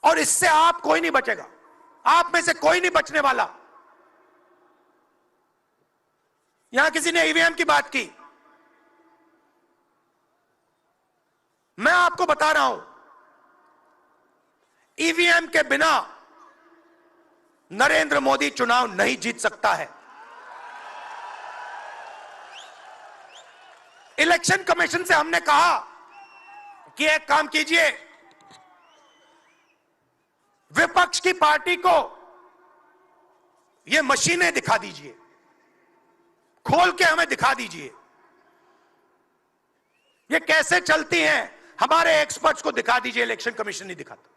और इससे आप कोई नहीं बचेगा, आप में से कोई नहीं बचने वाला। यहां किसी ने ईवीएम की बात की, मैं आपको बता रहा हूं, ईवीएम के बिना नरेंद्र मोदी चुनाव नहीं जीत सकता है। इलेक्शन कमीशन से हमने कहा कि एक काम कीजिए, विपक्ष की पार्टी को ये मशीनें दिखा दीजिए, खोल के हमें दिखा दीजिए ये कैसे चलती हैं, हमारे एक्सपर्ट्स को दिखा दीजिए। इलेक्शन कमीशन नहीं दिखाता।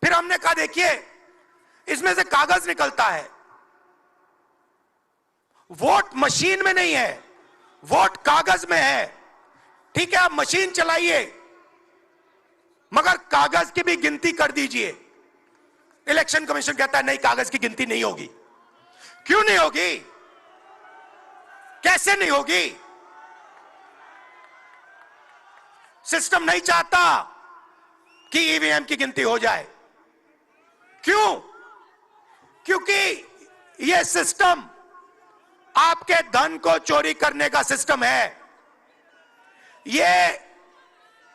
फिर हमने कहा देखिए, इसमें से कागज निकलता है, वोट मशीन में नहीं है, वोट कागज में है। ठीक है, आप मशीन चलाइए, मगर कागज की भी गिनती कर दीजिए। इलेक्शन कमीशन कहता है नहीं, कागज की गिनती नहीं होगी। क्यों नहीं होगी? कैसे नहीं होगी? सिस्टम नहीं चाहता कि ईवीएम की गिनती हो जाए। क्यों? क्योंकि यह सिस्टम आपके धन को चोरी करने का सिस्टम है। यह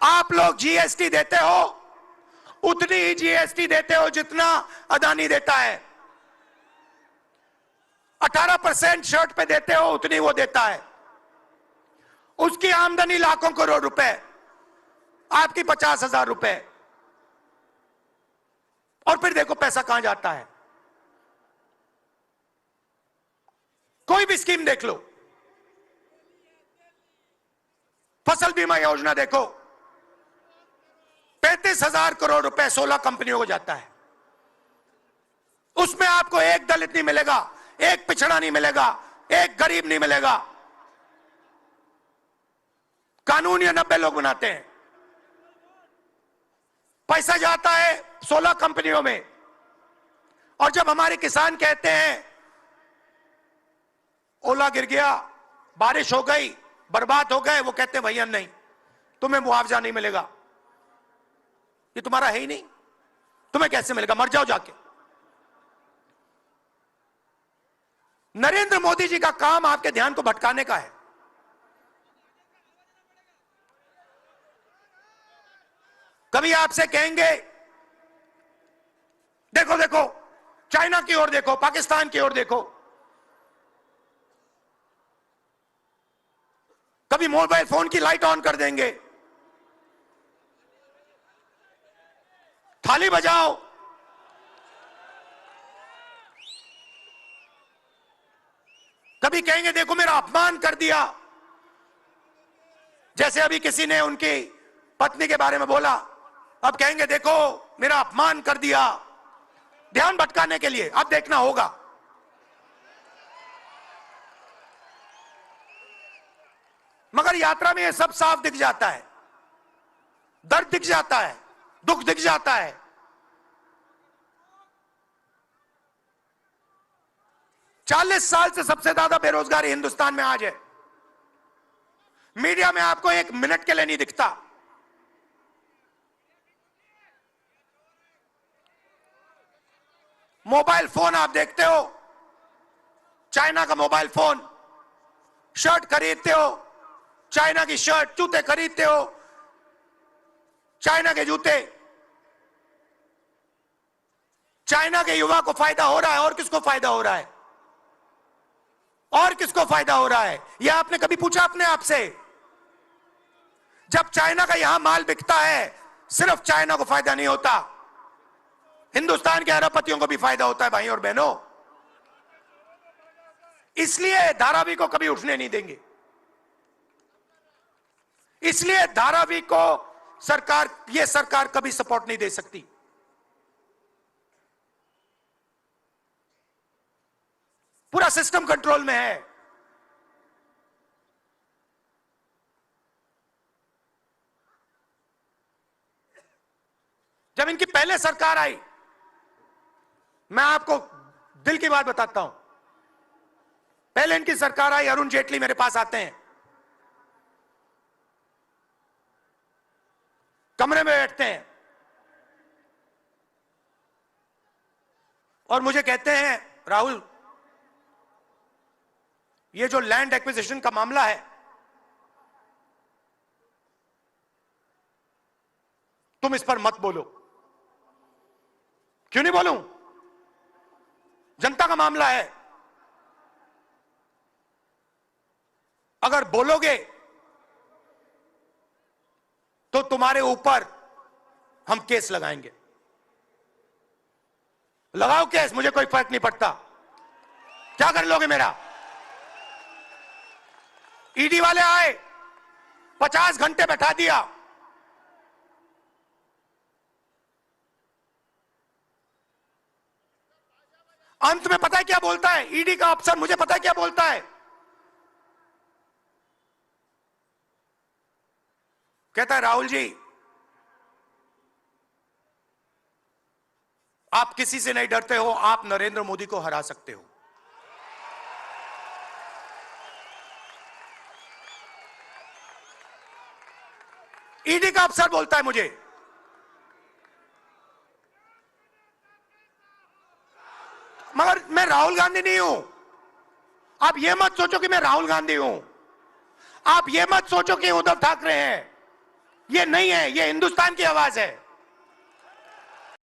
आप लोग जीएसटी देते हो, उतनी ही जीएसटी देते हो जितना अदानी देता है। 18% शर्ट पे देते हो, उतनी वो देता है। उसकी आमदनी लाखों करोड़ रुपए, आपकी 50,000 रुपए। और फिर देखो पैसा कहां जाता है। कोई भी स्कीम देख लो, फसल बीमा योजना देखो, 35,000 करोड़ रुपए 16 कंपनियों को जाता है। उसमें आपको एक दलित नहीं मिलेगा, एक पिछड़ा नहीं मिलेगा, एक गरीब नहीं मिलेगा। कानून ये 90 लोग बनाते हैं। पैसा जाता है 16 कंपनियों में। और जब हमारे किसान कहते हैं ओला गिर गया, बारिश हो गई, बर्बाद हो गए, वो कहते हैं भैया नहीं, तुम्हें मुआवजा नहीं मिलेगा, ये तुम्हारा है ही नहीं, तुम्हें कैसे मिलेगा, मर जाओ जाके। नरेंद्र मोदी जी का काम आपके ध्यान को भटकाने का है। कभी आपसे कहेंगे देखो देखो, चाइना की ओर देखो, पाकिस्तान की ओर देखो। कभी मोबाइल फोन की लाइट ऑन कर देंगे, थाली बजाओ। कभी कहेंगे देखो मेरा अपमान कर दिया, जैसे अभी किसी ने उनकी पत्नी के बारे में बोला, अब कहेंगे देखो मेरा अपमान कर दिया। ध्यान भटकाने के लिए। अब देखना होगा, मगर यात्रा में यह सब साफ दिख जाता है। दर्द दिख जाता है, दुख दिख जाता है। चालीस साल से सबसे ज्यादा बेरोजगारी हिंदुस्तान में आज है। मीडिया में आपको एक मिनट के लिए नहीं दिखता। मोबाइल फोन आप देखते हो, चाइना का मोबाइल फोन, शर्ट खरीदते हो, चाइना की शर्ट, जूते खरीदते हो, चाइना के जूते। चाइना के युवा को फायदा हो रहा है, और किसको फायदा हो रहा है? और किसको फायदा हो रहा है? यह आपने कभी पूछा अपने आप से? जब चाइना का यहां माल बिकता है, सिर्फ चाइना को फायदा नहीं होता, हिंदुस्तान के अरबपतियों को भी फायदा होता है भाई और बहनों। इसलिए धारावी को कभी उठने नहीं देंगे। इसलिए धारावी को यह सरकार कभी सपोर्ट नहीं दे सकती। पूरा सिस्टम कंट्रोल में है। जब इनकी पहले सरकार आई, मैं आपको दिल की बात बताता हूं, पहले इनकी सरकार आई, अरुण जेटली मेरे पास आते हैं, कमरे में बैठते हैं, और मुझे कहते हैं राहुल, ये जो लैंड एक्विजिशन का मामला है, तुम इस पर मत बोलो। क्यों नहीं बोलूं? जनता का मामला है। अगर बोलोगे तो तुम्हारे ऊपर हम केस लगाएंगे। लगाओ केस, मुझे कोई फर्क नहीं पड़ता। क्या कर लोगे मेरा? ईडी वाले आए, 50 घंटे बैठा दिया। अंत में पता है क्या बोलता है ईडी का अफसर? मुझे पता है क्या बोलता है। कहता है, राहुल जी, आप किसी से नहीं डरते हो, आप नरेंद्र मोदी को हरा सकते हो। ईडी का अफसर बोलता है मुझे। मगर मैं राहुल गांधी नहीं हूं। आप ये मत सोचो कि मैं राहुल गांधी हूं। आप ये मत सोचो कि उद्धव ठाकरे हैं। ये नहीं है, ये हिंदुस्तान की आवाज है।